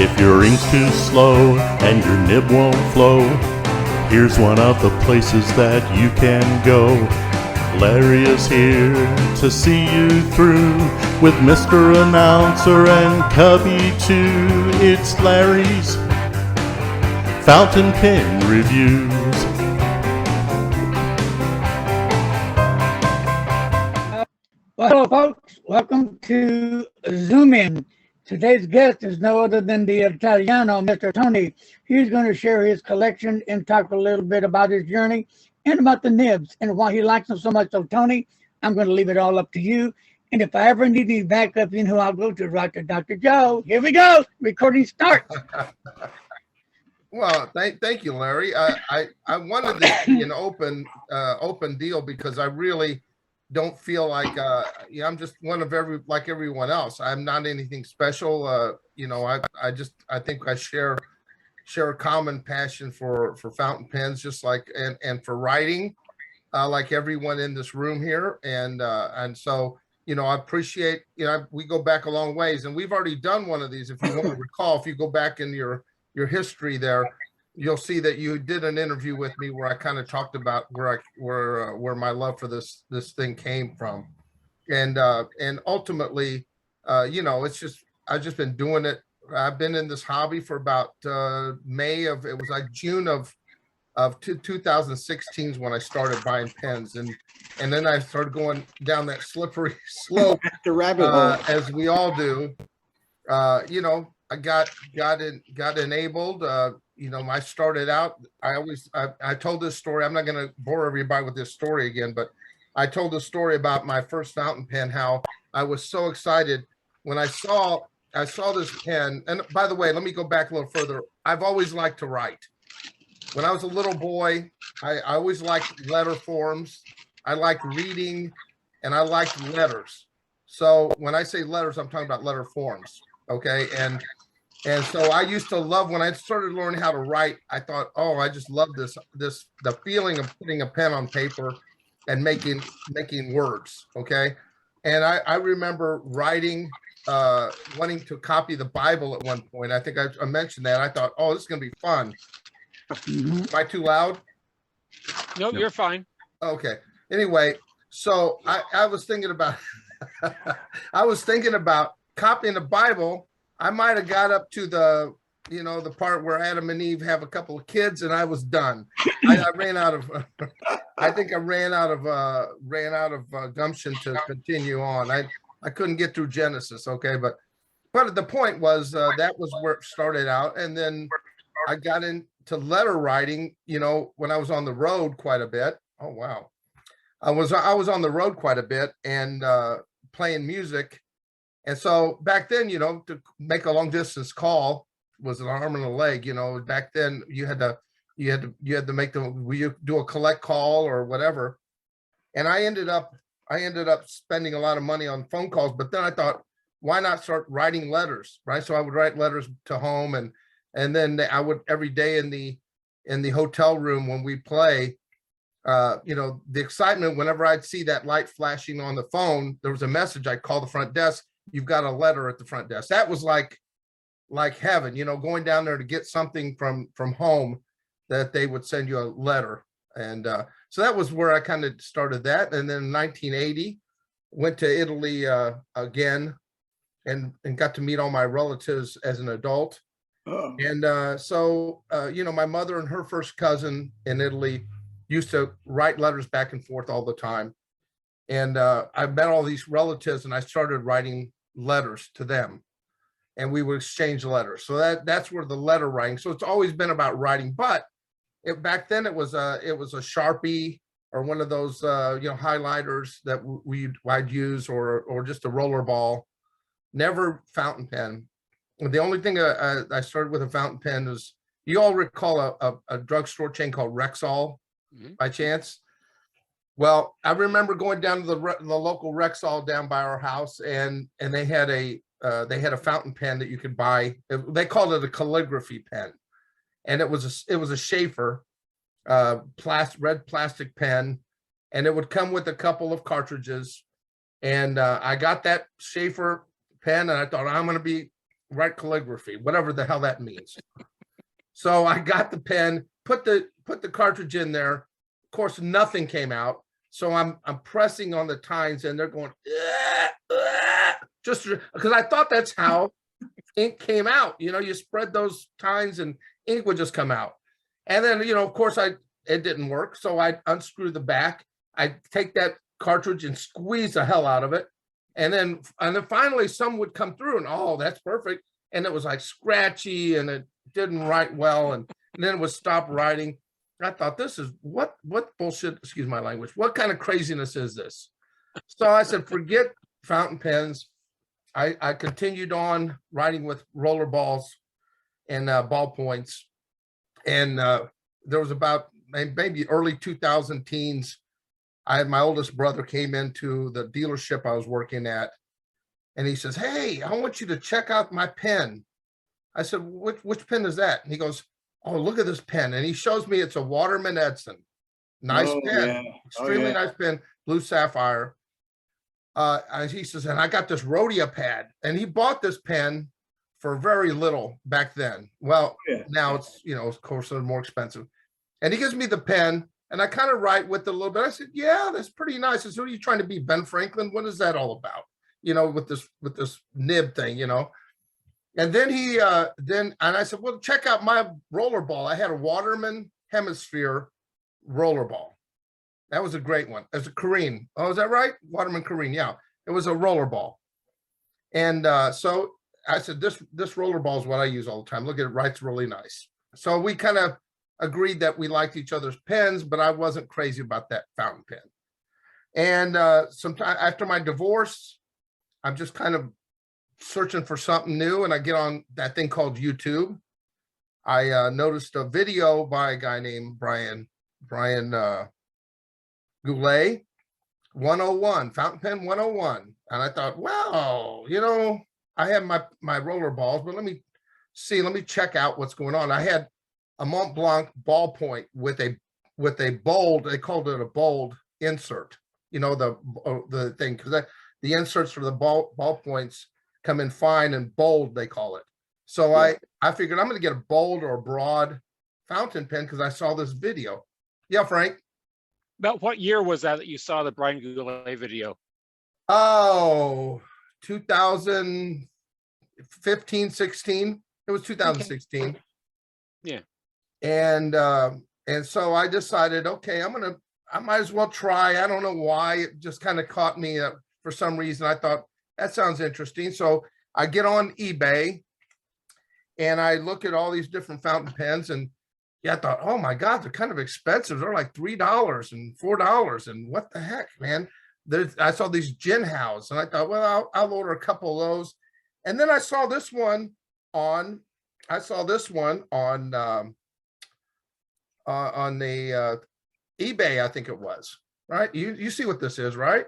If your ink's too slow and your nib won't flow, here's one of the places that you can go. Larry is here to see you through with Mr. Announcer and Cubby too. It's Larry's Fountain Pen Reviews. Well, hello, folks. Welcome to Zoom In. Today's guest is no other than the Italiano, Mr. Tony. He's going to share his collection and talk a little bit about his journey and about the nibs and why he likes them so much. So, Tony, I'm going to leave it all up to you. And if I ever need any backup, you know who I'll go to, right to Dr. Joe. Here we go. Recording starts. Well, thank you, Larry. I wanted this to be an open deal because I really don't feel like I'm just one of everyone else. I'm not anything special. I think I share a common passion for fountain pens, just like and for writing, like everyone in this room here. And so I appreciate we go back a long ways, and we've already done one of these. If you want to recall, if you go back in your history there, you'll see that you did an interview with me where I kind of talked about where my love for this thing came from, and ultimately, it's just I've just been doing it. I've been in this hobby for about June of 2016 is when I started buying pens, and then I started going down that slippery slope, the rabbit hole, as we all do. I got enabled. I started out, I told this story. I'm not going to bore everybody with this story again, but I told the story about my first fountain pen, how I was so excited when I saw this pen. And by the way, let me go back a little further. I've always liked to write. When I was a little boy, I always liked letter forms. I liked reading, and I liked letters. So when I say letters, I'm talking about letter forms. Okay. And so I used to love, when I started learning how to write, I thought, oh, I just love the feeling of putting a pen on paper and making words. Okay. And I remember writing, wanting to copy the Bible at one point. I think I mentioned that. I thought, oh, this is going to be fun. Am I too loud? No, you're fine. Okay. Anyway, so I was thinking about, copying the Bible. I might have got up to the part where Adam and Eve have a couple of kids, and I was done. I ran out of. I think I ran out of gumption to continue on. I couldn't get through Genesis. Okay, but the point was that was where it started out, and then I got into letter writing. When I was on the road quite a bit. Oh wow, I was on the road quite a bit and playing music. And so back then, to make a long distance call was an arm and a leg. Back then you had to make you do a collect call or whatever. And I ended up spending a lot of money on phone calls. But then I thought, why not start writing letters, right? So I would write letters to home, and then I would every day in the hotel room when we play. The excitement whenever I'd see that light flashing on the phone, there was a message. I'd call the front desk. You've got a letter at the front desk. That was like heaven, going down there to get something from home, that they would send you a letter. And so that was where I kind of started that. And then in 1980, went to Italy again and got to meet all my relatives as an adult. Oh. And so my mother and her first cousin in Italy used to write letters back and forth all the time. And I met all these relatives, and I started writing letters to them, and we would exchange letters. So that's where the letter writing. So it's always been about writing, but back then it was a Sharpie or one of those highlighters that I'd use, or just a roller ball. Never fountain pen. The only thing I started with a fountain pen is, you all recall a drugstore chain called Rexall, by chance? Well, I remember going down to the local Rexall down by our house, and they had a fountain pen that you could buy. They called it a calligraphy pen, and it was a Schaefer red plastic pen, and it would come with a couple of cartridges. And I got that Schaefer pen, and I thought, I'm going to be write calligraphy, whatever the hell that means. So I got the pen, put the cartridge in there. Of course, nothing came out. So I'm pressing on the tines, and they're going just because I thought that's how ink came out. You spread those tines and ink would just come out. And then, of course, it didn't work. So I unscrew the back. I take that cartridge and squeeze the hell out of it. And then finally some would come through and, oh, that's perfect. And it was like scratchy and it didn't write well. And then it would stop writing. I thought, this is what bullshit, excuse my language. What kind of craziness is this? So I said, forget fountain pens. I continued on writing with roller balls and ballpoints. And there was about maybe early 2000 teens. My oldest brother came into the dealership I was working at, and he says, "Hey, I want you to check out my pen." I said, which pen is that? And he goes, "Oh, look at this pen." And he shows me it's a Waterman Edison. Nice pen, yeah. extremely nice pen, blue sapphire. He says, and I got this Rhodia pad, and he bought this pen for very little back then. Well, now it's, of course, they're more expensive. And he gives me the pen, and I kind of write with it a little bit. I said, yeah, that's pretty nice. I said, what are you trying to be, Ben Franklin? What is that all about? With this nib thing, And then and I said, well, check out my roller ball. I had a Waterman Hemisphere roller ball. That was a great one. It was a Korean. Oh, is that right? Waterman Korean. Yeah, it was a roller ball. And so I said, this roller ball is what I use all the time. Look at it, writes really nice. So we kind of agreed that we liked each other's pens, but I wasn't crazy about that fountain pen. And sometime after my divorce, I'm just kind of searching for something new, and I get on that thing called YouTube. I noticed a video by a guy named Brian Goulet, 101, fountain pen 101. And I thought, well, I have my roller balls, but let me check out what's going on. I had a Mont Blanc ballpoint with a bold, they called it a bold insert, the thing, because the inserts for the ballpoints come in fine and bold, they call it. So I figured I'm going to get a bold or a broad fountain pen because I saw this video. Yeah, Frank? About what year was that you saw the Brian Goulet video? Oh, 2015, 16. It was 2016. Okay. Yeah. And so I decided, okay, I might as well try. I don't know why. It just kind of caught me for some reason. I thought that sounds interesting. So I get on eBay and I look at all these different fountain pens, and I thought, oh my God, they're kind of expensive. They're like $3 and $4. And what the heck, man? I saw these Jinhaos, and I thought, well, I'll order a couple of those. And then I saw this one on the eBay, I think it was, right? You see what this is, right?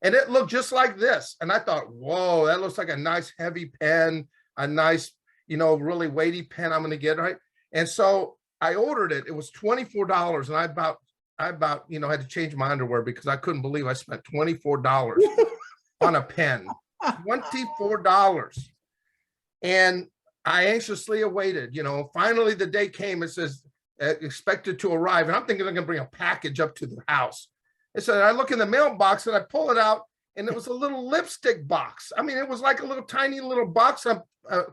And it looked just like this. And I thought, whoa, that looks like a nice heavy pen, a nice, really weighty pen I'm going to get, right? And so I ordered it. It was $24. And I about had to change my underwear because I couldn't believe I spent $24 on a pen. $24. And I anxiously awaited, finally the day came. It says expected to arrive. And I'm thinking they're going to bring a package up to the house. And so I look in the mailbox and I pull it out, and it was a little lipstick box. I mean, it was like a little tiny little box of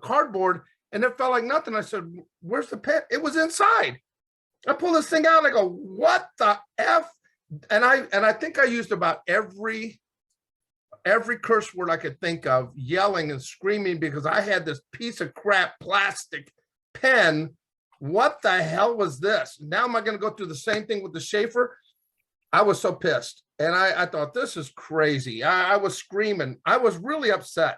cardboard, and it felt like nothing. I said, where's the pen? It was inside. I pull this thing out and I go, what the F? And I think I used about every curse word I could think of, yelling and screaming, because I had this piece of crap plastic pen. What the hell was this? Now am I going to go through the same thing with the Schaefer? I was so pissed. And I thought, this is crazy. I was screaming. I was really upset.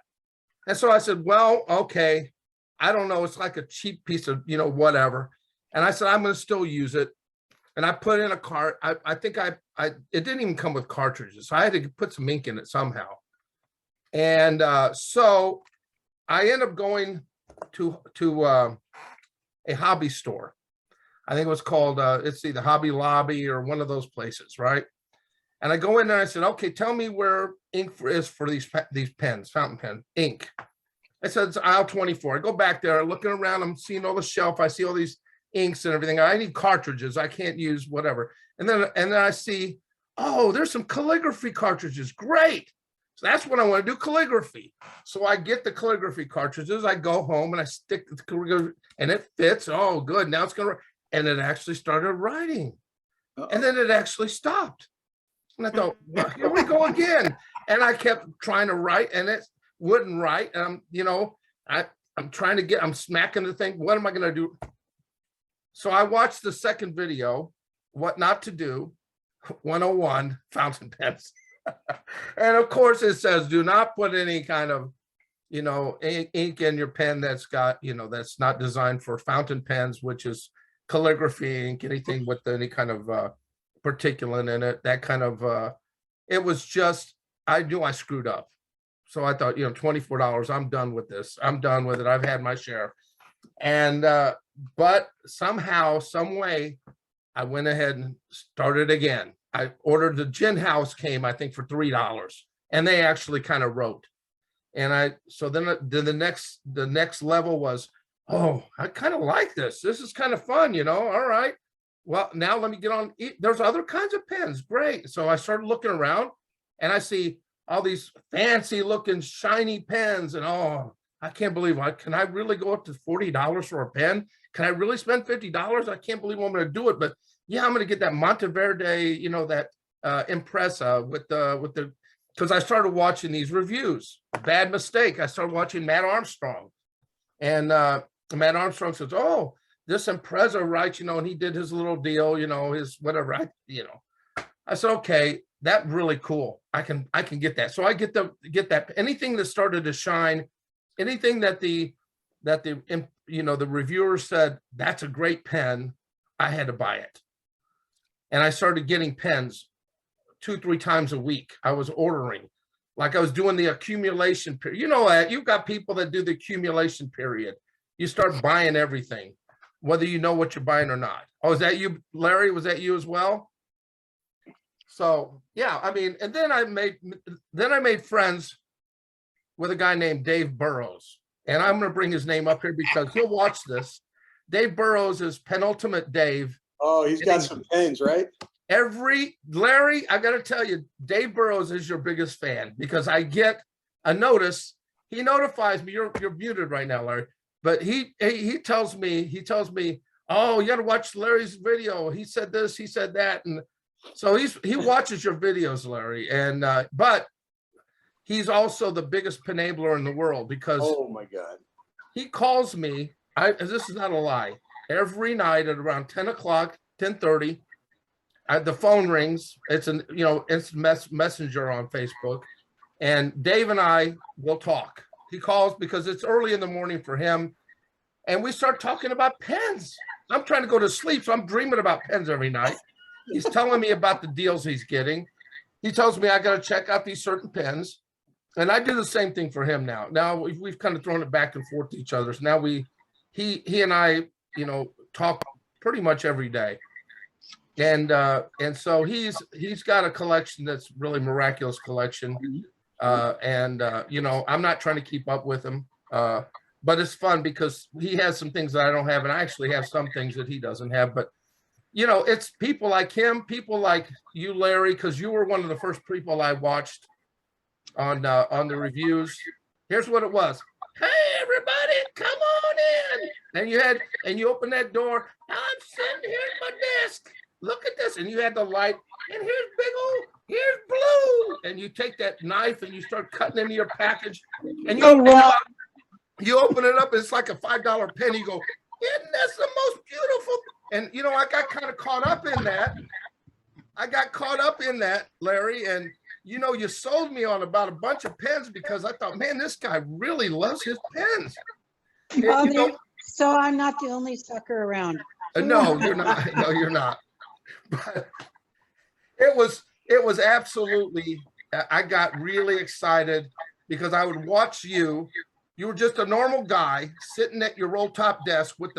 And so I said, well, okay, I don't know. It's like a cheap piece of, whatever. And I said, I'm going to still use it. And I put in a cart. I think it didn't even come with cartridges. So I had to put some ink in it somehow. And so I end up going to a hobby store. I think it was called, it's either Hobby Lobby or one of those places, right? And I go in there and I said, okay, tell me where ink is for these pens, fountain pen, ink. I said, it's aisle 24. I go back there, looking around, I'm seeing all the shelf. I see all these inks and everything. I need cartridges. I can't use whatever. And then I see, oh, there's some calligraphy cartridges. Great. So that's what I want to do, calligraphy. So I get the calligraphy cartridges. I go home and I stick the calligraphy and it fits. Oh, good. Now it's going to, and it actually started writing. And then it actually stopped. And I thought, well, here we go again. And I kept trying to write and it wouldn't write. And I'm smacking the thing. What am I going to do? So I watched the second video, what not to do, 101 fountain pens. And of course it says, do not put any kind of, ink in your pen that's got, that's not designed for fountain pens, which is calligraphy ink, anything with any kind of particulate in it, that kind of, it was just, I knew I screwed up. So I thought, $24, I'm done with this. I'm done with it. I've had my share. And, but somehow, some way, I went ahead and started again. I ordered the Gin House came, I think, for $3, and they actually kind of wrote. And so then the next level was, oh, I kind of like this. This is kind of fun, all right. Well, now let me get on. There's other kinds of pens. Great. So I started looking around and I see all these fancy looking shiny pens and oh, I can't believe can I really go up to $40 for a pen? Can I really spend $50? I can't believe I'm going to do it. But yeah, I'm going to get that Monteverde, that Impressa with the, because I started watching these reviews. Bad mistake. I started watching Matt Armstrong. And Matt Armstrong says, oh, this Impreza writes, and he did his little deal, his whatever, I said, okay, that's really cool. I can get that. So I get that. Anything that started to shine, anything that the reviewer said, that's a great pen, I had to buy it. And I started getting pens 2-3 times a week. I was ordering, like I was doing the accumulation period. That you've got people that do the accumulation period. You start buying everything, whether you know what you're buying or not. Oh, is that you, Larry? Was that you as well? So yeah, and then I made friends with a guy named Dave Burrows. And I'm going to bring his name up here because he'll watch this. Dave Burrows is Penultimate Dave. Oh, he's got some pens, right? Larry, I got to tell you, Dave Burrows is your biggest fan because I get a notice. He notifies me. You're muted right now, Larry. But he tells me, oh, you got to watch Larry's video. He said this, he said that, and so he watches your videos, Larry. And but he's also the biggest penabler in the world because oh my God, he calls me. This is not a lie. Every night at around 10 o'clock, 10:30, the phone rings. It's an instant messenger on Facebook, and Dave and I will talk. He calls because it's early in the morning for him, and we start talking about pens. I'm trying to go to sleep, so I'm dreaming about pens every night. He's telling me about the deals he's getting. He tells me I got to check out these certain pens, and I do the same thing for him now. Now we've kind of thrown it back and forth to each other. So now he and I, talk pretty much every day. And so he's got a collection that's really miraculous collection. I'm not trying to keep up with him, but it's fun because he has some things that I don't have, and I actually have some things that he doesn't have. But it's people like him, people like you, Larry, because you were one of the first people I watched on the reviews. Here's what it was. Hey, everybody, come on in. And you open that door. I'm sitting here at my desk. Look at this. And you had the light. And here's blue. And you take that knife and you start cutting into your package. And you open it up. It's like a $5 pen. You go, isn't this the most beautiful? And, I got kind of caught up in that. Larry. And, you sold me on about a bunch of pens because I thought, man, this guy really loves his pens. So I'm not the only sucker around. No, you're not. No, you're not. But it was absolutely, I got really excited because I would watch you. You were just a normal guy sitting at your roll top desk with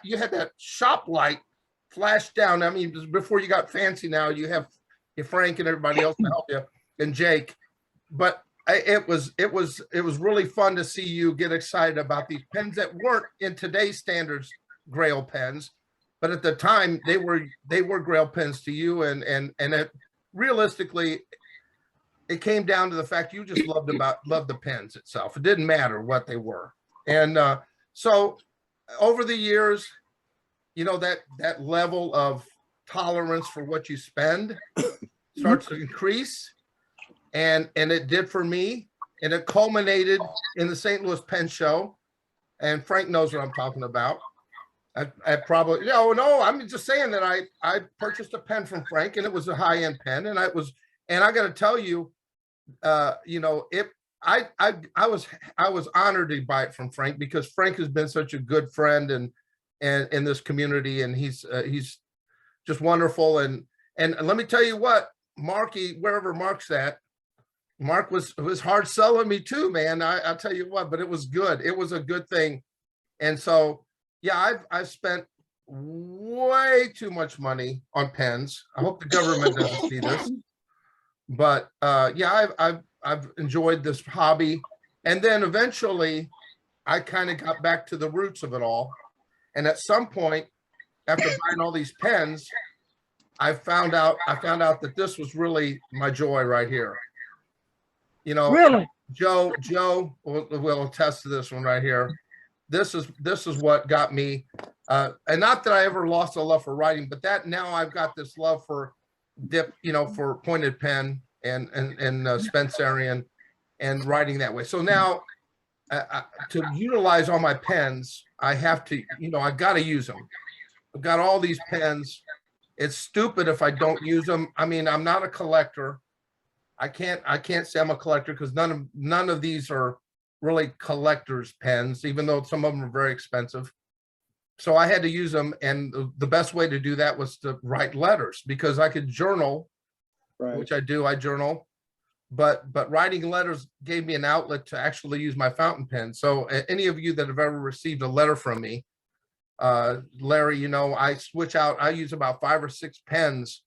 you had that shop light flashed down. Before you got fancy now, you have Frank and everybody else to help you and Jake. But it was really fun to see you get excited about these pens that weren't in today's standards Grail pens, but at the time they were Grail pens to you, and it realistically it came down to the fact you just loved the pens itself. It didn't matter what they were, and so over the years, you know, that level of tolerance for what you spend starts to increase. And it did for me, and it culminated in the St. Louis Pen Show. And Frank knows what I'm talking about. I probably no, I'm just saying that I purchased a pen from Frank, and it was a high-end pen, and I got to tell you, you know, I was honored to buy it from Frank, because Frank has been such a good friend and in this community, and he's just wonderful. And let me tell you what, Marky, wherever Mark's at, Mark was hard selling me too, man. I'll tell you what, but it was good. It was a good thing. And so, yeah, I've spent way too much money on pens. I hope the government doesn't see this, but yeah, I've enjoyed this hobby. And then eventually I kind of got back to the roots of it all. And at some point, after buying all these pens, I found out that this was really my joy right here. You know, Really? Joe will attest to this one right here. This is what got me, and not that I ever lost a love for writing, but that now I've got this love for for pointed pen and Spencerian and writing that way. So now, to utilize all my pens, I have to, I got to use them. I've got all these pens. It's stupid if I don't use them. I mean, I'm not a collector. I can't say I'm a collector, because none of these are really collector's pens, even though some of them are very expensive. So I had to use them, and the best way to do that was to write letters, because I could journal, right, which I do. I journal, but writing letters gave me an outlet to actually use my fountain pen. So any of you that have ever received a letter from me, Larry, I switch out. I use about 5 or 6 pens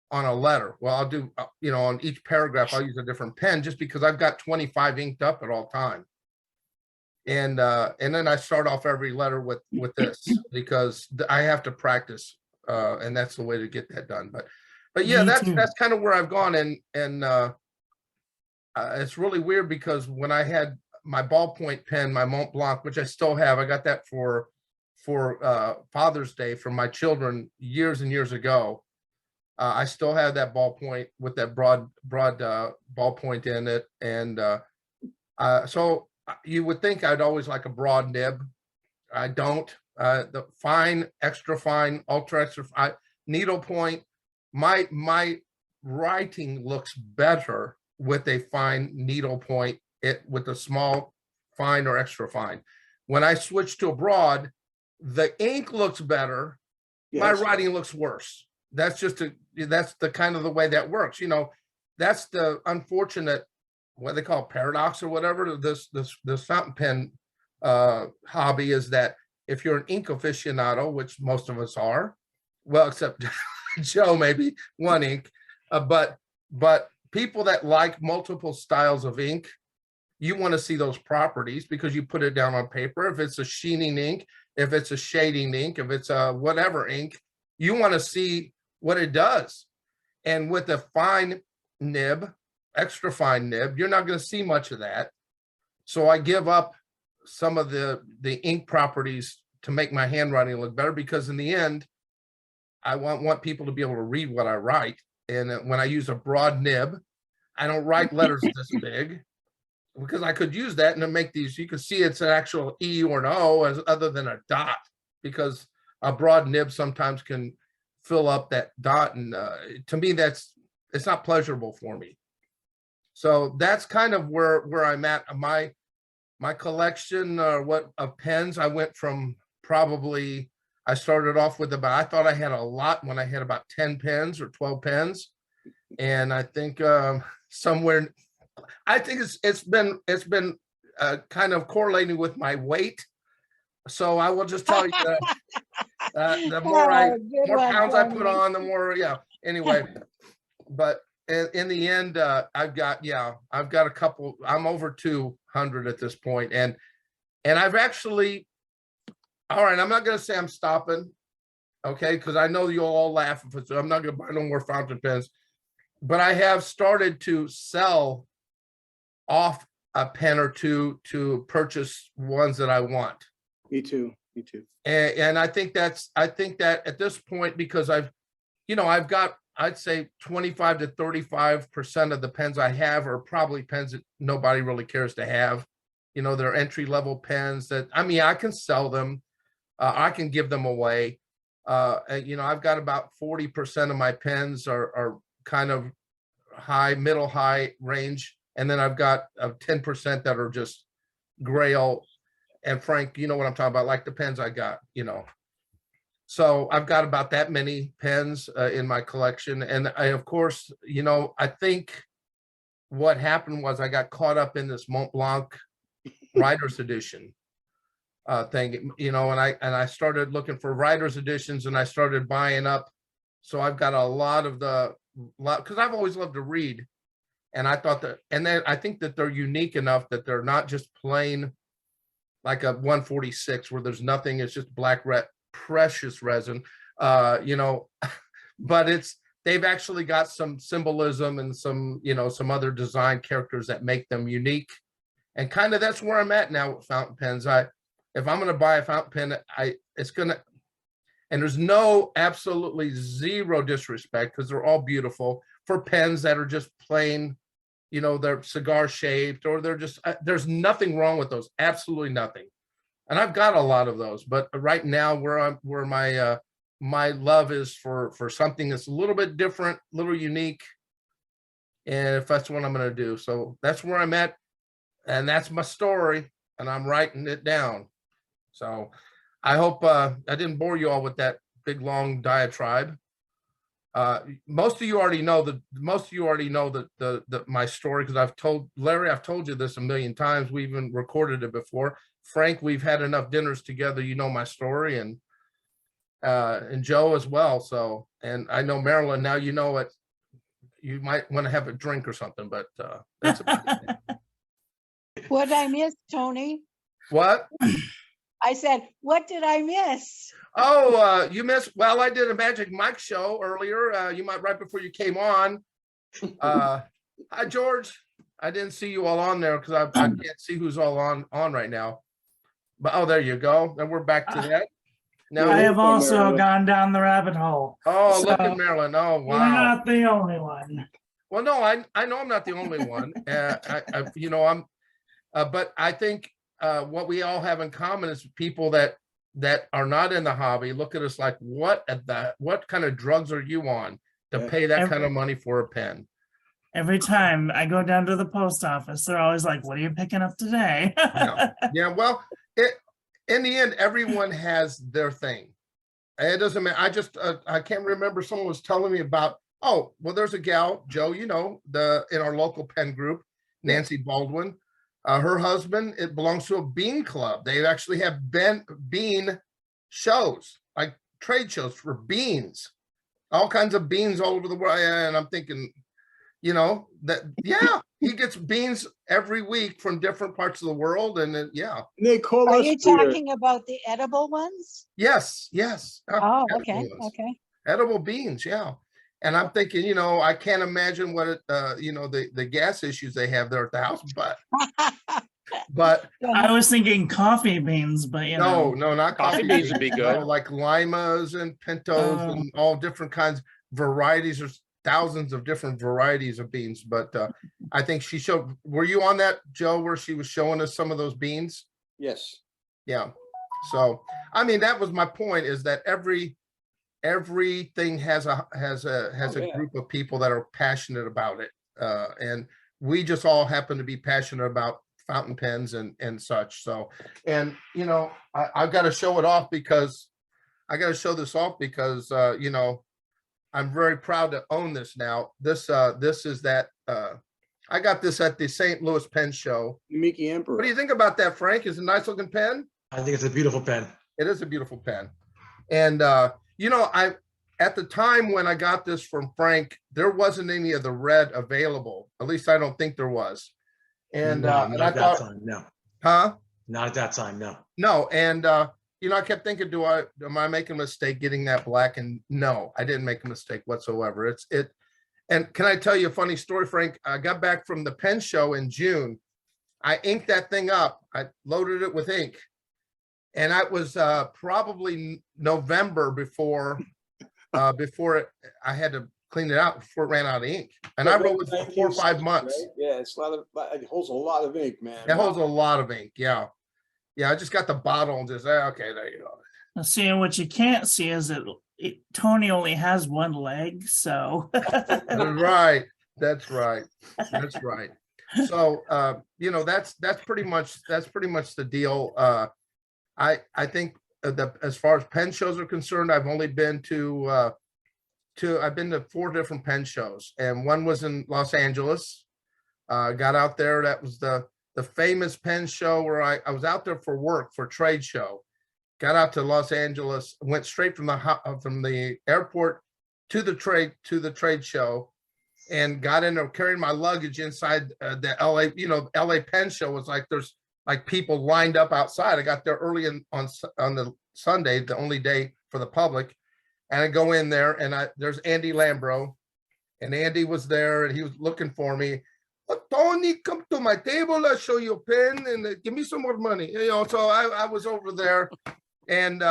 on a letter. Well, I'll do, on each paragraph, I'll use a different pen, just because I've got 25 inked up at all time. And then I start off every letter with this, because I have to practice, and that's the way to get that done. But yeah, that's kind of where I've gone. And it's really weird, because when I had my ballpoint pen, my Mont Blanc, which I still have, I got that for Father's Day from my children years and years ago. I still have that ballpoint with that broad ballpoint in it. And so you would think I'd always like a broad nib. I don't. The fine, extra fine, ultra extra fine, needle point. My writing looks better with a fine needle point, with a small fine or extra fine. When I switch to a broad, the ink looks better. Yes. My writing looks worse. That's the kind of the way that works. That's the unfortunate, what they call paradox or whatever, this fountain pen hobby, is that if you're an ink aficionado, which most of us are, well, except Joe, maybe one ink, but people that like multiple styles of ink, you want to see those properties, because you put it down on paper. If it's a sheening ink, if it's a shading ink, if it's a whatever ink, you want to see what it does. And with a fine nib, extra fine nib, you're not going to see much of that. So I give up some of the ink properties to make my handwriting look better, because in the end, I want people to be able to read what I write. And when I use a broad nib, I don't write letters this big, because I could use that and then make these. You can see it's an actual E or an O, other than a dot, because a broad nib sometimes can fill up that dot. And to me, it's not pleasurable for me. So that's kind of where I'm at. My collection of pens, I went from I started off with I thought I had a lot when I had about 10 pens or 12 pens. And I think it's been kind of correlating with my weight. So I will just tell you that the more pounds I put on, the more, yeah. Anyway, but in the end, I've got a couple. I'm over 200 at this point, and I've actually. All right, I'm not going to say I'm stopping, okay, because I know you'll all laugh if it's. I'm not going to buy no more fountain pens, but I have started to sell off a pen or two to purchase ones that I want. Me too. Me too. And I think that at this point, because I've got, I'd say 25 to 35% of the pens I have are probably pens that nobody really cares to have. They're entry level pens that, I mean, I can sell them. I can give them away. I've got about 40% of my pens are kind of middle high range. And then I've got 10% that are just grail. And Frank, you know what I'm talking about, like the pens I got, So I've got about that many pens in my collection. And of course, I think what happened was I got caught up in this Mont Blanc Writer's Edition thing, and I started looking for writer's editions, and I started buying up. So I've got a lot because I've always loved to read, and I thought that, and then I think that they're unique enough that they're not just plain like a 146 where there's nothing. It's just black precious resin, but they've actually got some symbolism and some other design characters that make them unique, and kind of that's where I'm at now with fountain pens. If I'm going to buy a fountain pen, and there's absolutely zero disrespect, because they're all beautiful, for pens that are just plain, they're cigar shaped, or they're just, there's nothing wrong with those. Absolutely nothing. And I've got a lot of those, but right now where my love is for something that's a little bit different, a little unique. And if that's what I'm going to do. So that's where I'm at. And that's my story, and I'm writing it down. So I hope I didn't bore you all with that big long diatribe. Most of you already know my story, because I've told Larry, I've told you this a million times. We even recorded it before. Frank, we've had enough dinners together. You know my story, and Joe as well. So, and I know Marilyn now. You know it. You might want to have a drink or something, but that's about it. What did I miss, Tony? What? I said, what did I miss? Oh, you missed. Well, I did a Magic Mike show earlier. You might right before you came on. Hi, George. I didn't see you all on there because I can't see who's all on right now. But oh, there you go. And we're back to that. Now I have also gone down the rabbit hole. Oh, look at Marilyn. Oh, wow. You're not the only one. Well, no, I know I'm not the only one. But I think what we all have in common is people that are not in the hobby look at us like, what kind of drugs are you on to pay that kind of money for a pen? Every time I go down to the post office, they're always like, what are you picking up today? Yeah. Well, in the end, everyone has their thing. It doesn't matter. I can't remember. Someone was telling me about, oh, well, there's a gal, Joe, in our local pen group, Nancy Baldwin. Her husband, it belongs to a bean club. They actually have bean shows, like trade shows for beans, all kinds of beans all over the world. And I'm thinking, he gets beans every week from different parts of the world. And then, They call Are us you talking about the edible ones? Yes. Oh, okay. Edible beans. Yeah. And I'm thinking, I can't imagine what the gas issues they have there at the house, but I was thinking coffee beans, but no, not Coffee beans would be good. Like limas and pintos and all different kinds, varieties. There's thousands of different varieties of beans, but I think she showed. Were you on that, Joe, where she was showing us some of those beans? Yes. Yeah. So I mean, that was my point: is that everything has a group of people that are passionate about it, and we just all happen to be passionate about fountain pens and such. So, and I've got to show it off because I'm very proud to own this now. This is that I got this at the St. Louis Pen Show. Mickey Emperor. What do you think about that, Frank? Is it a nice looking pen? I think it's a beautiful pen. It is a beautiful pen, and at the time when I got this from Frank, there wasn't any of the red available. At least I don't think there was. And, No, and not I at that thought, time, no. huh? Not at that time, no. No. And, you know, I kept thinking, am I making a mistake getting that black? And no, I didn't make a mistake whatsoever. And can I tell you a funny story, Frank? I got back from the pen show in June. I inked that thing up. I loaded it with ink. And that was probably November before I had to clean it out before it ran out of ink. And I wrote it for 4 or 5 months. Right? Yeah, it's it holds a lot of ink, man. It holds a lot of ink. Yeah. Yeah. I just got the bottle and just, okay, there you go. Now, see, what you can't see is that Tony only has one leg, so. Right. That's right. That's right. So, you know, that's pretty much the deal. I think as far as pen shows are concerned, I've only been to 4 different pen shows, and one was in Los Angeles. Got out there. That was the famous pen show where I was out there for work, for a trade show. Got out to Los Angeles, went straight from the airport to the trade show, and got in there carrying my luggage inside the LA. You know, LA Pen Show was like there's like people lined up outside. I got there early on the Sunday, the only day for the public, and I go in there and there's Andy Lambro, and Andy was there and he was looking for me. Oh, Tony, come to my table. I'll show you a pen and give me some more money. You know, so I was over there. And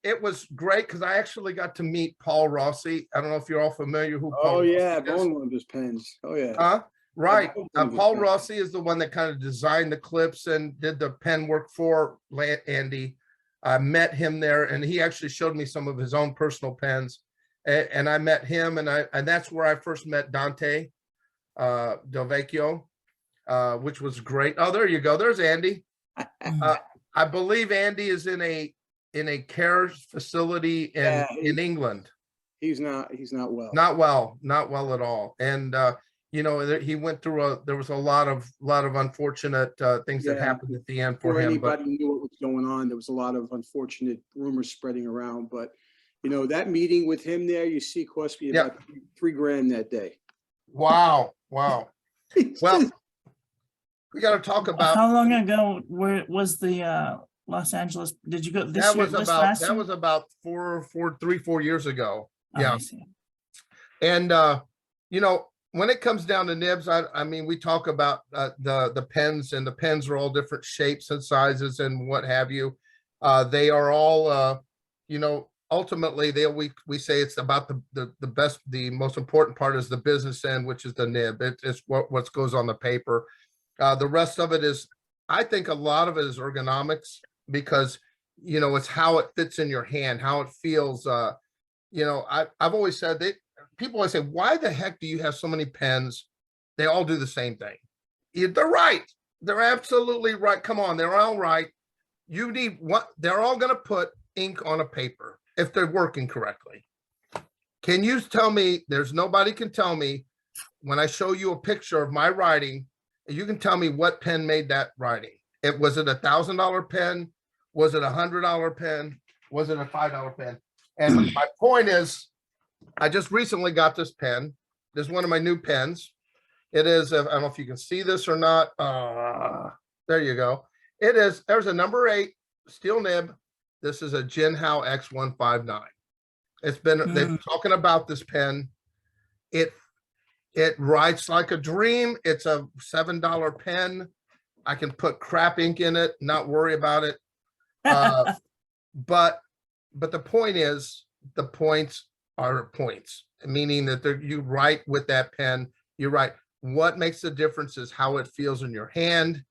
it was great because I actually got to meet Paul Rossi. I don't know if you're all familiar who Paul Oh yeah, Rossi is. Bone Wonders pens. Oh yeah. Right. Bone Wonders Paul pens. Rossi is the one that kind of designed the clips and did the pen work for Andy. I met him there, and he actually showed me some of his own personal pens. And I met him, and that's where I first met Dante Del Vecchio, which was great. Oh, there you go. There's Andy. I believe Andy is in a care facility in England. He's not well. Not well at all. And you know, he went through there was a lot of unfortunate things that happened at the end for Before him. anybody knew what was going on, there was a lot of unfortunate rumors spreading around. But you know, that meeting with him there, you see, cost me about $3,000 that day. Wow. Well, we got to talk about How long ago was the Los Angeles? Did you go this that year? was about 4 years ago. Oh, Yeah. I see. And you know, when it comes down to nibs, I mean, we talk about the pens, and the pens are all different shapes and sizes and what have you. They are all, you know, ultimately we say it's about the most important part is the business end, which is the nib. It's what goes on the paper. The rest of it is, I think a lot of it is ergonomics, because, you know, it's how it fits in your hand, how it feels. You know, I've always said people always say, why the heck do you have so many pens? They all do the same thing. They're right. They're absolutely right. Come on, they're all right. You need they're all going to put ink on a paper if they're working correctly. Can you tell me, nobody can tell me when I show you a picture of my writing, you can tell me what pen made that writing. Was it $1,000 pen? Was it $100 pen? Was it a $5 pen? And my point is, I just recently got this pen. This is one of my new pens. It is, I don't know if you can see this or not. There you go. It is, there's a number 8 steel nib. This is a Jinhao X159. It's been, they've been talking about this pen. It writes like a dream. It's a $7 pen. I can put crap ink in it, not worry about it. But the point is, the points are points, meaning that you write with that pen. You write. What makes the difference is how it feels in your hand,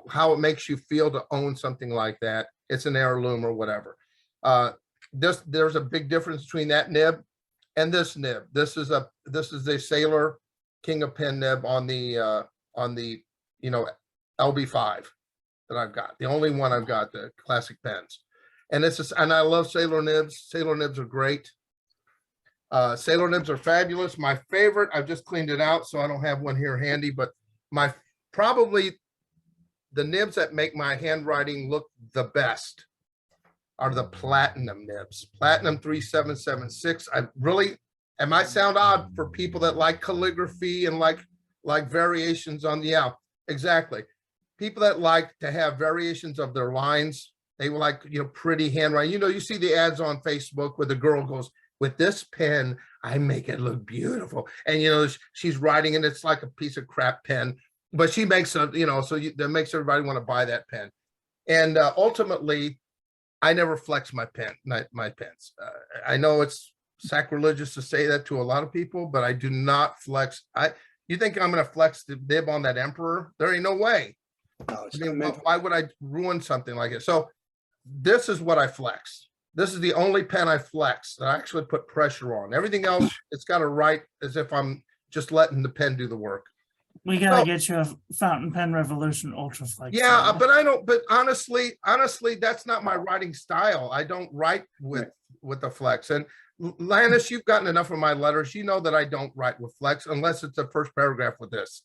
how it makes you feel to own something like that. It's an heirloom or whatever. There's a big difference between that nib and this nib. This is a Sailor King of Pen nib on the you know, LB5 that I've got. The only one I've got, the classic pens. And and I love Sailor nibs. Sailor nibs are great. Sailor nibs are fabulous. My favorite, I've just cleaned it out, so I don't have one here handy, but probably the nibs that make my handwriting look the best are the platinum nibs, platinum 3776. It might sound odd for people that like calligraphy and like variations on the, yeah, exactly. People that like to have variations of their lines, they like, pretty handwriting. You see the ads on Facebook where the girl goes, with this pen, I make it look beautiful. And, she's writing and it's like a piece of crap pen, but she makes a, that makes everybody want to buy that pen. And ultimately, I never flex my pens. I know it's sacrilegious to say that to a lot of people, but I do not flex. You think I'm going to flex the nib on that Emperor? There ain't no way. No, it's I mean, not meant- why would I ruin something like it? So this is what I flex. This is the only pen I flex that I actually put pressure on. Everything else, it's got to write as if I'm just letting the pen do the work. We gotta get you a fountain pen Revolution Ultra Flex. Yeah, nib. but I don't. But honestly, that's not my writing style. I don't write with the flex. And Lannis, you've gotten enough of my letters. You know that I don't write with flex unless it's the first paragraph with this,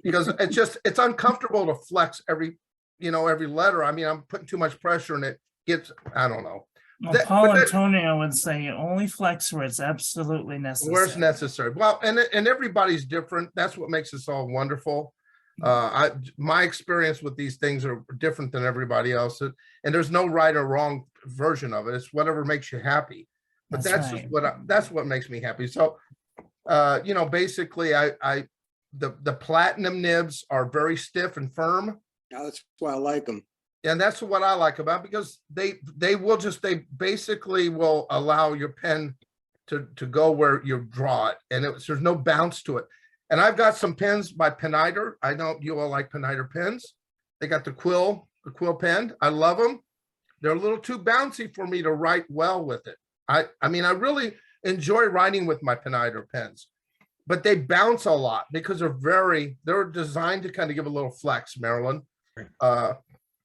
because it's uncomfortable to flex every letter. I mean, I'm putting too much pressure and it gets, I don't know. Well, Paul Antonio would say you only flex where it's absolutely necessary. Where it's necessary. Well, and everybody's different. That's what makes us all wonderful. My experience with these things are different than everybody else, and there's no right or wrong version of it. It's whatever makes you happy. But that's right. that's what makes me happy. So, basically, the platinum nibs are very stiff and firm. Yeah, that's why I like them. And that's what I like about, because they basically will allow your pen to go where you draw it, and there's no bounce to it. And I've got some pens by Peniter. I know you all like Peniter pens. They got the quill pen. I love them. They're a little too bouncy for me to write well with it. I mean, I really enjoy writing with my Peniter pens, but they bounce a lot because they're designed to kind of give a little flex, Marilyn.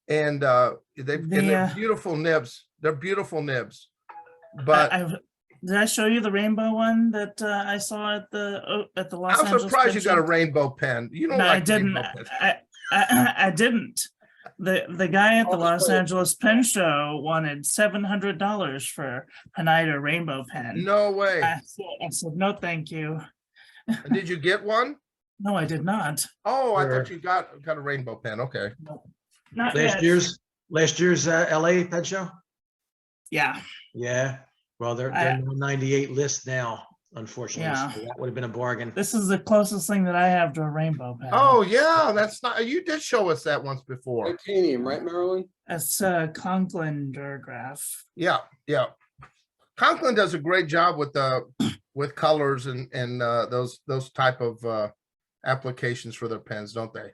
And they're beautiful nibs. They're beautiful nibs. But did I show you the rainbow one that I saw at the Los Angeles? I'm surprised you got a Show? rainbow pen. You don't No, like I didn't. rainbow pens. I didn't. The guy at the Los Angeles Pen Show wanted $700 for Peniter rainbow pen. No way. I said no, thank you. Did you get one? No, I did not. Oh, I thought you got a rainbow pen. Okay. Not Last yet. year's LA Pen Show. Yeah. Yeah. Well, they're on 98 list now, unfortunately. Yeah. So that would have been a bargain. This is the closest thing that I have to a rainbow pen. Oh yeah, that's not. You did show us that once before. Titanium, right, Marilyn? That's Conklin Durgraph. Yeah. Conklin does a great job with colors and those type of applications for their pens, don't they?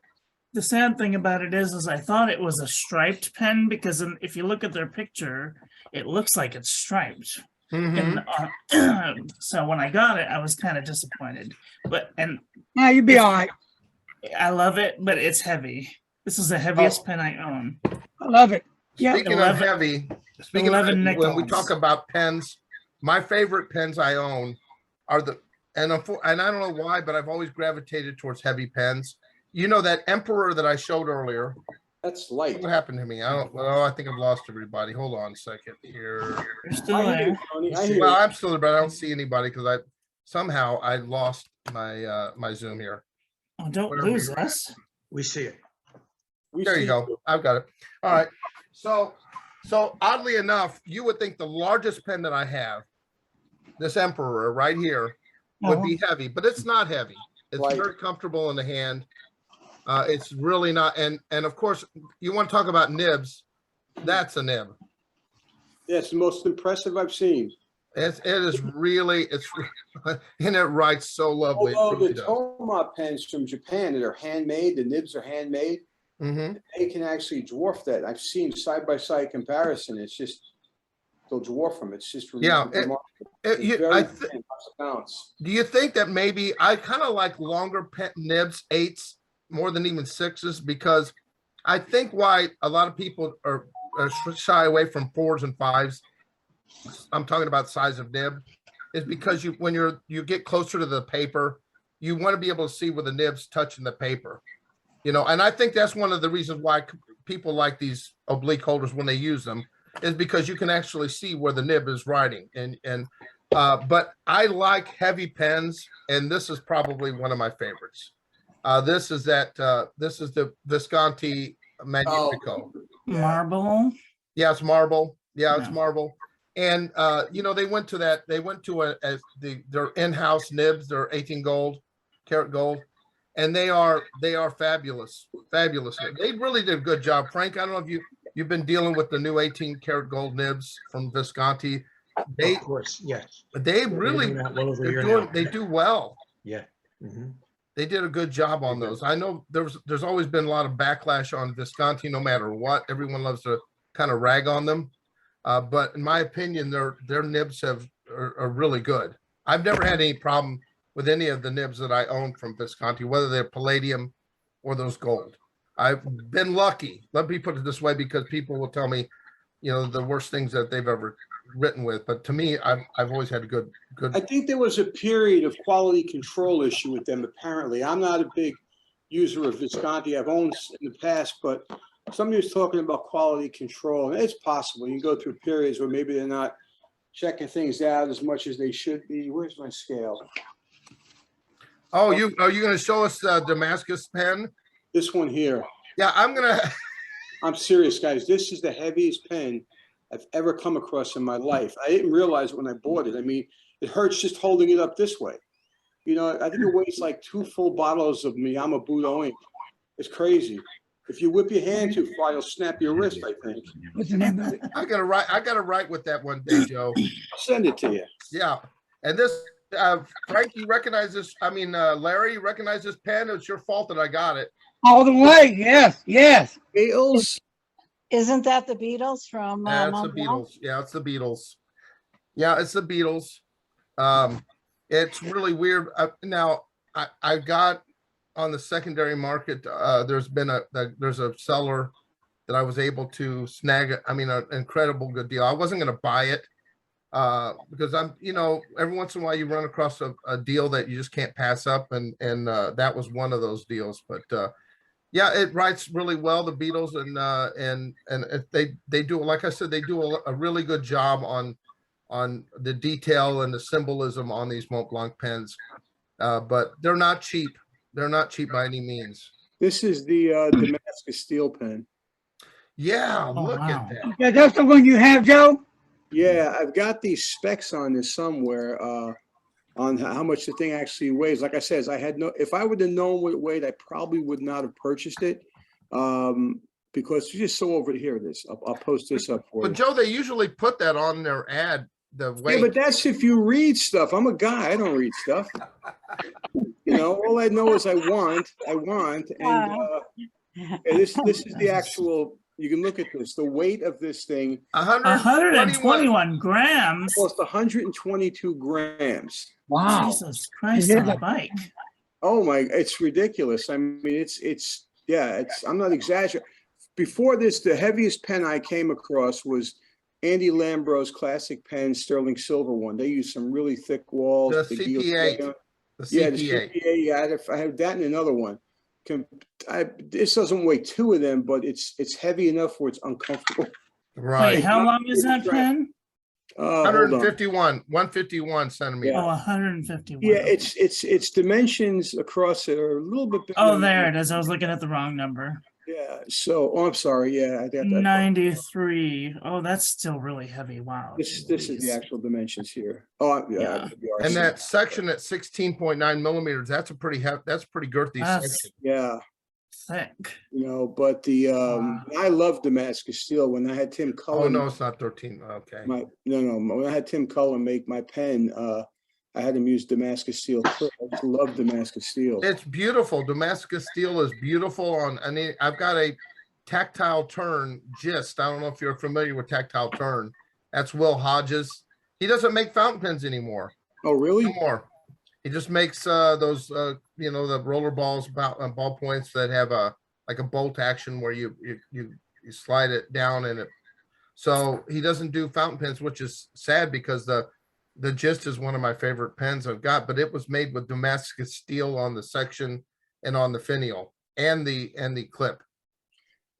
The sad thing about it is I thought it was a striped pen, because if you look at their picture, it looks like it's striped. Mhm. And so when I got it, I was kind of disappointed. Now you'd be all right. I love it, but it's heavy. This is the heaviest pen I own. I love it. Yeah. Speaking of heavy, when we nickels. talk about pens, my favorite pens I own are and I don't know why, but I've always gravitated towards heavy pens. You know that Emperor that I showed earlier? That's light. What happened to me? I think I've lost everybody. Hold on a second here. You're still I hear you, there. Tony. I hear Well, you. I'm still there, but I don't see anybody because I lost my Zoom here. Oh, don't Wherever lose you're us. We see it. We There you see go. I've got it. All right. So oddly enough, you would think the largest pen that I have, this Emperor right here, would be heavy, but it's not heavy. It's Right. very comfortable in the hand. It's really not. And of course, you want to talk about nibs. That's a nib. Yeah, it's the most impressive I've seen. It is really, and it writes so lovely. Although the Toma pens from Japan that are handmade, the nibs are handmade, Mm-hmm. they can actually dwarf that. I've seen side-by-side comparison. It's just, they'll dwarf them. It's just remarkable. It's very thin, lots of bounce. Do you think that maybe I kind of like longer pen nibs, 8s, more than even 6s, because I think why a lot of people are shy away from 4s and 5s, I'm talking about size of nib, is because when you get closer to the paper, you want to be able to see where the nib's touching the paper, and I think that's one of the reasons why people like these oblique holders when they use them, is because you can actually see where the nib is writing. But I like heavy pens, and this is probably one of my favorites. This is the Visconti Magnifico. Marble. Yeah, it's marble. Yeah, it's Yeah. marble. And they went to their in-house nibs, they're 18 karat gold, and they are fabulous. Fabulous. They really did a good job. Frank, I don't know if you've been dealing with the new 18 karat gold nibs from Visconti. Of course, yes. They really Been out well over a year now. they do well. Yeah. Mhm. They did a good job on those. I know there's always been a lot of backlash on Visconti, no matter what. Everyone loves to kind of rag on them. But in my opinion, their nibs are really good. I've never had any problem with any of the nibs that I own from Visconti, whether they're palladium or those gold. I've been lucky. Let me put it this way, because people will tell me, the worst things that they've ever written with. But to me, I've always had a good. I think there was a period of quality control issue with them, apparently. I'm not a big user of Visconti. I've owned in the past, but somebody was talking about quality control, and it's possible. You go through periods where maybe they're not checking things out as much as they should be. Where's my scale? Oh, are you going to show us the Damascus pen? This one here. Yeah, I'm serious, guys. This is the heaviest pen I've ever come across in my life. I didn't realize it when I bought it. I mean, it hurts just holding it up this way. I think it weighs like 2 full bottles of Miyama Budo ink. It's crazy. If you whip your hand too far, you'll snap your wrist, I think. What's the name of it? I gotta write with that one day, Joe. I'll send it to you. Yeah. And this, Frank, you recognize this? I mean, Larry, you recognize this pen? It's your fault that I got it. All the way. Yes. Yes. Beatles. Isn't that the Beatles from Yeah, it's the Montreal? Beatles. Yeah, it's the Beatles. Yeah, it's the Beatles. It's really weird. Now, I got on the secondary market. There's a seller that I was able to snag. An incredible good deal. I wasn't going to buy it because every once in a while you run across a deal that you just can't pass up, and that was one of those deals. But yeah, it writes really well, the Beatles, and if they do, like I said, they do a really good job on the detail and the symbolism on these Mont Blanc pens. But they're not cheap. They're not cheap by any means. This is the Damascus steel pen. Yeah, look wow. at that. Yeah, that's the one you have, Joe? Yeah, I've got these specs on this somewhere on how much the thing actually weighs. Like I said, if I would have known what it weighed, I probably would not have purchased it because it's just so over here. I'll post this up for you. But Joe, they usually put that on their ad, the weight. Yeah, but that's if you read stuff. I'm a guy. I don't read stuff. All I know is I want, and this is the actual. You can look at this. The weight of this thing. 121 grams. Almost 122 grams. Wow. Jesus Christ on a bike. Oh my! It's ridiculous. I mean, I'm not exaggerating. Before this, the heaviest pen I came across was Andy Lambro's classic pen, sterling silver one. They use some really thick walls. The CP8. The CP8. Yeah, I have that and another one. This doesn't weigh 2 of them, but it's heavy enough where it's uncomfortable. Right. Wait, how long is that pen? 151 centimeters. Oh, 151. Yeah, it's dimensions across it are a little bit bigger. Oh, there it is. I was looking at the wrong number. Yeah. So, I'm sorry. Yeah, I got that. 93. Oh, that's still really heavy. Wow. This is the actual dimensions here. Oh, yeah. And that section at 16.9 millimeters, that's a pretty girthy section. Yeah. Thick. But I love Damascus steel. When I had Tim Cullen. Oh no, it's not 13. Okay. When I had Tim Cullen make my pen, I had him use Damascus steel. I just love Damascus steel. It's beautiful. Damascus steel is beautiful. I've got a tactile turn gist. I don't know if you're familiar with tactile turn. That's Will Hodges. He doesn't make fountain pens anymore. Oh, really? No more. He just makes those, the roller balls, ball points that have a bolt action where you slide it down and it. So he doesn't do fountain pens, which is sad because the gist is one of my favorite pens I've got, but it was made with Damascus steel on the section and on the finial and the clip.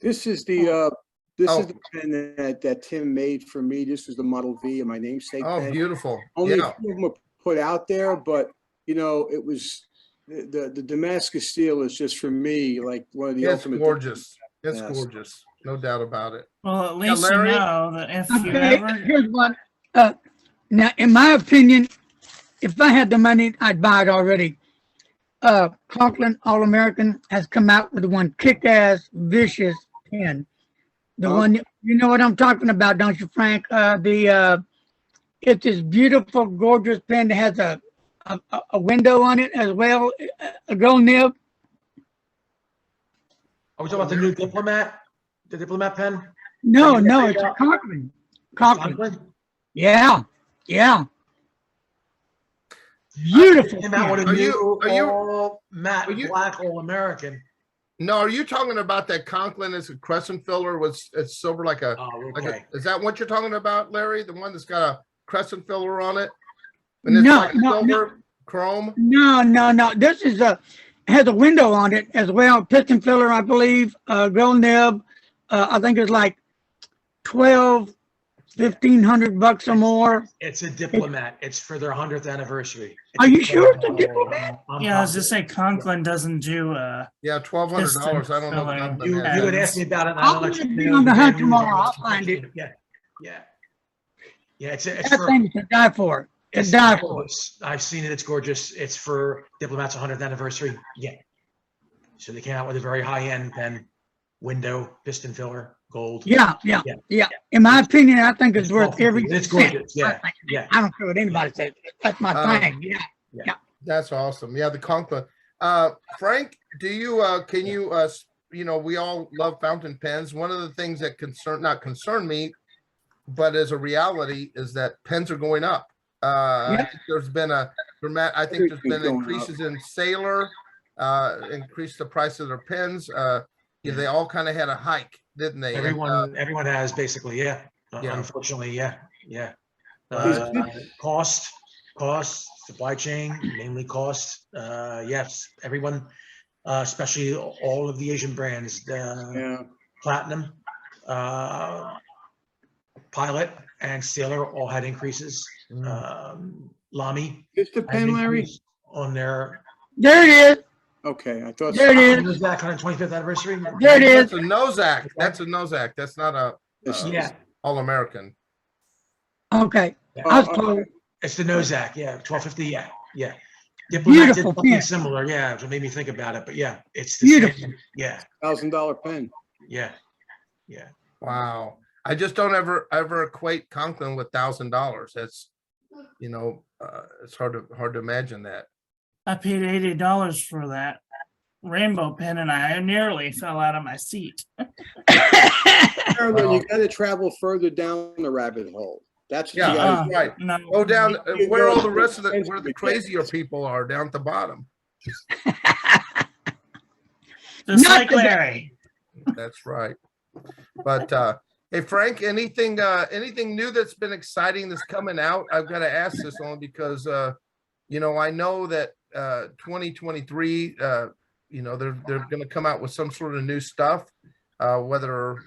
This is the This Oh. is the pen that Tim made for me. This was the Model V and my namesake Oh, pen. beautiful. Only Yeah. a few of them were put out there, but you know, it was the Damascus steel is just for me like one of the It's ultimate. gorgeous. It's Yes. gorgeous. No doubt about it. Well, at least you Larry? know that if you Okay, ever, here's one. Now, in my opinion, if I had the money, I'd buy it already. Conklin All-American has come out with one kick-ass, vicious pen. The Oh. one, you know what I'm talking about, don't you, Frank? It's this beautiful, gorgeous pen that has a window on it as well, a gold nib. Are we talking about the new diplomat? The diplomat pen? No, Are you no, talking it's a about- Conklin. Conklin. Conklin? Yeah, yeah. Beautiful. Came out with a Are you- new are you- all matte are you- black all American. No, are you talking about that Conklin is a crescent filler with it's silver like a, Oh, like okay. is that what you're talking about, Larry? The one that's got a crescent filler on it? And it's No, like no, silver chrome? No. This is has a window on it as well. Piston filler, I believe. Gold nib. I think it's like 1,500 bucks or more. It's a diplomat. It's for their 100th anniversary. Are you sure it's a diplomat? yeah, I was just saying Conklin doesn't do, Yeah, $1,200. I don't know. Piston Conklin You, has you it. would ask me about it. And I'll I'll let you be know on the the hunt brand new tomorrow. one. I'll find it. Yeah. It's That for, thing to die for. To it's die for. gorgeous. I've seen it. It's gorgeous. It's for Diplomat's 100th anniversary. Yeah. So they came out with a very high-end pen, window, piston filler, gold. Yeah. Yeah. In my opinion, I think it's worth awesome. every It's cent. gorgeous. Yeah. Yeah. I don't care what anybody says. That's my thing. Yeah. That's awesome. Yeah, the Conklin. Frank, do you can you you know, we all love fountain pens. One of the things that not concern me, but as a reality, is that pens are going up. I think there's been increases in Sailor, increased the price of their pens. They all kind of had a hike, didn't they? Everyone has basically. Yeah. Yeah. Unfortunately. Yeah. Cost, supply chain, mainly cost. Yes, everyone, especially all of the Asian brands, Platinum, Pilot, and Sailor all had increases. Lamy. Is the had pen, an Larry? increase on their. There it is. Okay, I thought. There it is. Was that 125th anniversary? There it is. That's a Nozak. That's a Nozak. That's not a Yeah. All-American. Okay. Yeah. I was told. It's the Nozak, yeah, 1250, yeah. Diplomat did Beautiful something pen. similar, yeah, so it made me think about it, but yeah, it's the Beautiful. same. Yeah, $1,000 pen. yeah. Wow. I just don't ever equate Conklin with $1,000. That's, it's hard to imagine that. I paid $80 for that rainbow pen and I nearly fell out of my seat. Carolyn, you got to travel further down the rabbit hole. That's what you gotta do. Right. No. Go down You where go all the to rest of the where the crazier people are, down at the bottom. Just Not like the- Larry. That's right. But hey, Frank, anything new that's been exciting that's coming out? I've got to ask this only because I know that 2023, they're going to come out with some sort of new stuff. Whether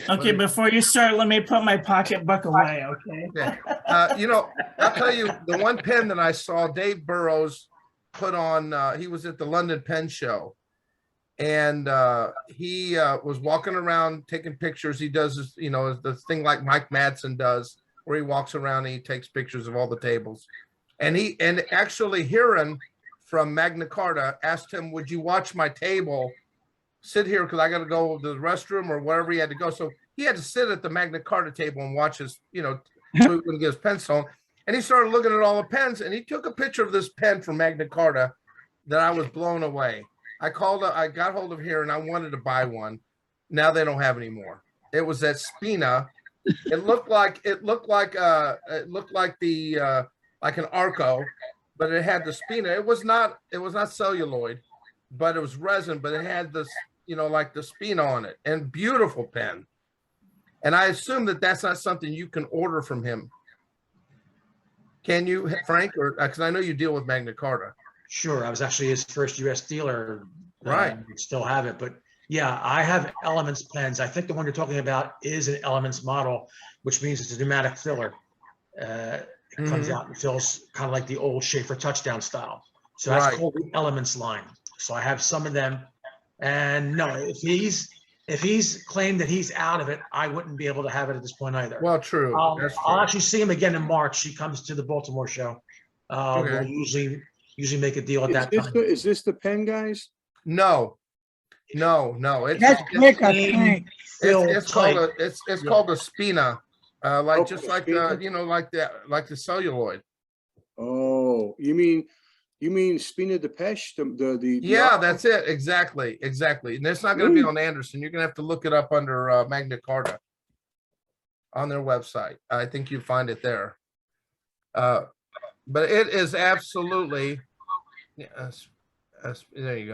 Okay, before you start, let me put my pocketbook away, okay? yeah. I'll tell you the one pen that I saw Dave Burrows put on. He was at the London Pen Show. And he was walking around taking pictures. He does this, the thing like Mike Madsen does, where he walks around and he takes pictures of all the tables. And actually Hiran from Magna Carta asked him, "Would you watch my table? Sit here because I got to go to the restroom or wherever he had to go." So he had to sit at the Magna Carta table and watch his, so he wouldn't get his pen stolen. And he started looking at all the pens, and he took a picture of this pen from Magna Carta that I was blown away. I got hold of here and I wanted to buy one. Now they don't have any more. It was that Spina. It looked like an Arco, but it had the Spina. It was not celluloid, but it was resin, but it had this, like the Spina on it, and beautiful pen. And I assume that that's not something you can order from him. Can you, Frank? Or because I know you deal with Magna Carta. Sure, I was actually his first U.S. dealer. Right. Still have it, but Yeah, I have Elements pens. I think the one you're talking about is an Elements model, which means it's a pneumatic filler. It comes Mhm. out and fills kind of like the old Schaefer touchdown style. So that's Right. called the Elements line. So I have some of them. And no, if he's claimed that he's out of it, I wouldn't be able to have it at this point either. Well, true. That's I'll true. actually see him again in March. He comes to the Baltimore show. We'll Okay. usually make a deal at that time. Is this the pen, guys? No. It's That's quick, I think. it's called type. it's called a spina. Like Okay, just like spina. like the celluloid. Oh, you mean Spina Depeche? The Yeah, that's it. Exactly. And it's not going to be on Anderson. You're going to have to look it up under Magna Carta on their website. I think you find it there. But it is absolutely. Yes. There you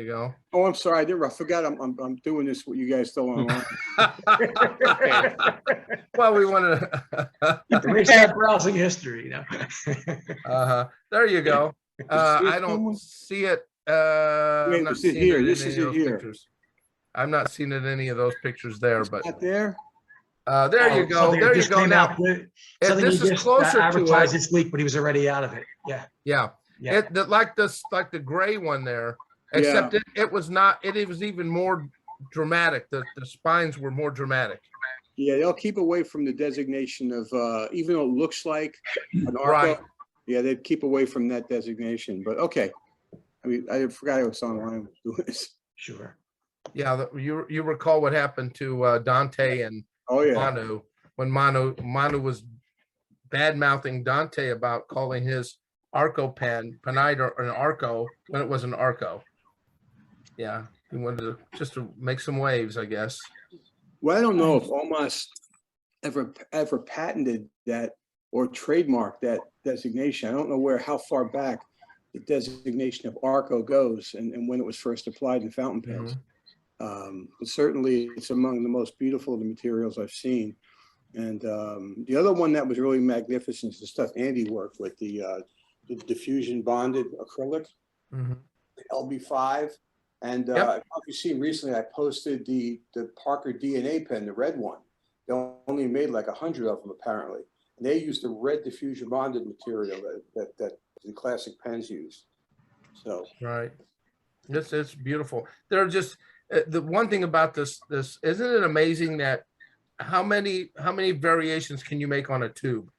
go. Oh, I'm sorry. I forgot. I'm doing this with you guys still online. Well, we want to. Erase that browsing history, you know. There you go. I someone? don't see it. Wait, I'm not is it seeing here? it in This any is of it those here. pictures. I'm not seeing it in any of those pictures there, It's but not there. there you go. Something that There you just go. came Now, out with- if something this he is just closer to advertised it, this week, but he was already out of it. Yeah. yeah, Yeah. like the gray one there, except it was not. It was even more dramatic. The spines were more dramatic. Yeah, they'll keep away from the designation of even though it looks like an arco. Right. Yeah, they'd keep away from that designation. But okay. I mean, I forgot I was online doing this. Sure. Yeah, you recall what happened to Dante and Oh yeah. Manu when Manu was bad mouthing Dante about calling his Arco pen Panida an Arco when it was an Arco. Yeah, he wanted to make some waves, I guess. Well, I don't know if Omas ever patented that or trademarked that designation. I don't know how far back the designation of Arco goes and when it was first applied in fountain pens. But certainly it's among the most beautiful of the materials I've seen. And the other one that was really magnificent is the stuff Andy worked with, the diffusion bonded acrylic, the LB5. And if you've seen recently, I posted the Parker DNA pen, the red one. They only made like 100 of them apparently. And they used the red diffusion bonded material that the classic pens use. So right, it's beautiful. They're just the one thing about this isn't it amazing that how many variations can you make on a tube?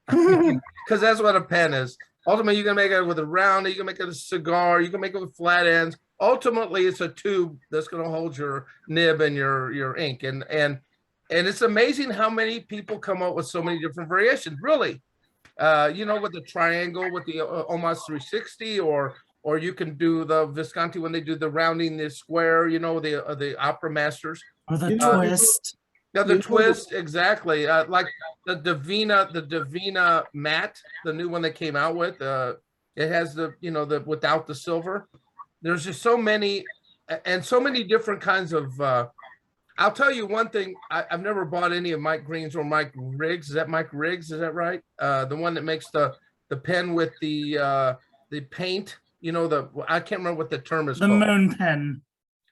Because that's what a pen is. Ultimately, you can make it with a round, you can make it a cigar, you can make it with flat ends. Ultimately, it's a tube that's going to hold your nib and your ink. And it's amazing how many people come up with so many different variations, really. With the triangle, with the Omas 360, or you can do the Visconti when they do the rounding the square, the opera masters. Or the twist. Yeah, the twist, exactly. Like the Divina matte, the new one they came out with. It has the without the silver. There's just so many and so many different kinds of I'll tell you one thing. I've never bought any of Mike Green's or Mike Riggs. Is that Mike Riggs? Is that right? The one that makes the pen with the paint. I can't remember what the term is called. The moon pen.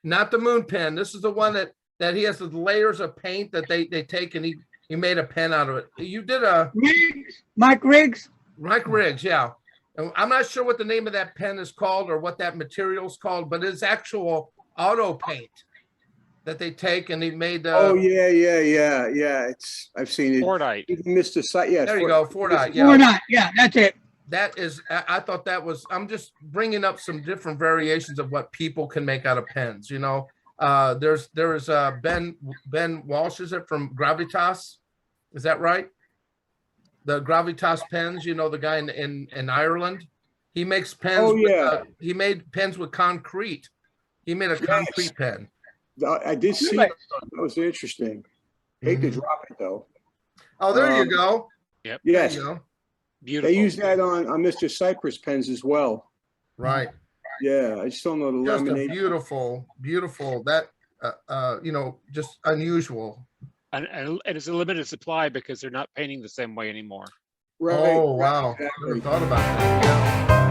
Not the moon pen. This is the one that he has the layers of paint that they take and he made a pen out of it. You did Mike Riggs. Mike Riggs, yeah. I'm not sure what the name of that pen is called or what that material is called, but it's actual auto paint that they take and he made. Oh yeah. I've seen it. Fordite. Even Mr. Site, yeah. There you go, Fordite. Yeah. Or not? Yeah, that's it. That is. I thought that was. I'm just bringing up some different variations of what people can make out of pens. There's Ben Walsh, is it from Gravitas? Is that right? The Gravitas pens, the guy in Ireland, he makes pens. Oh yeah. He made pens with concrete. He made a concrete pen. I did see that. That was interesting. Hate to drop it though. Oh, there you go. Yep. Yes. There you go. Beautiful. They use that on Mr. Cypress pens as well. Right. Yeah, I just don't know the Just a laminate. beautiful. That just unusual. And it's a limited supply because they're not painting the same way anymore. Right. Oh wow! Exactly. Never thought about that. Yeah.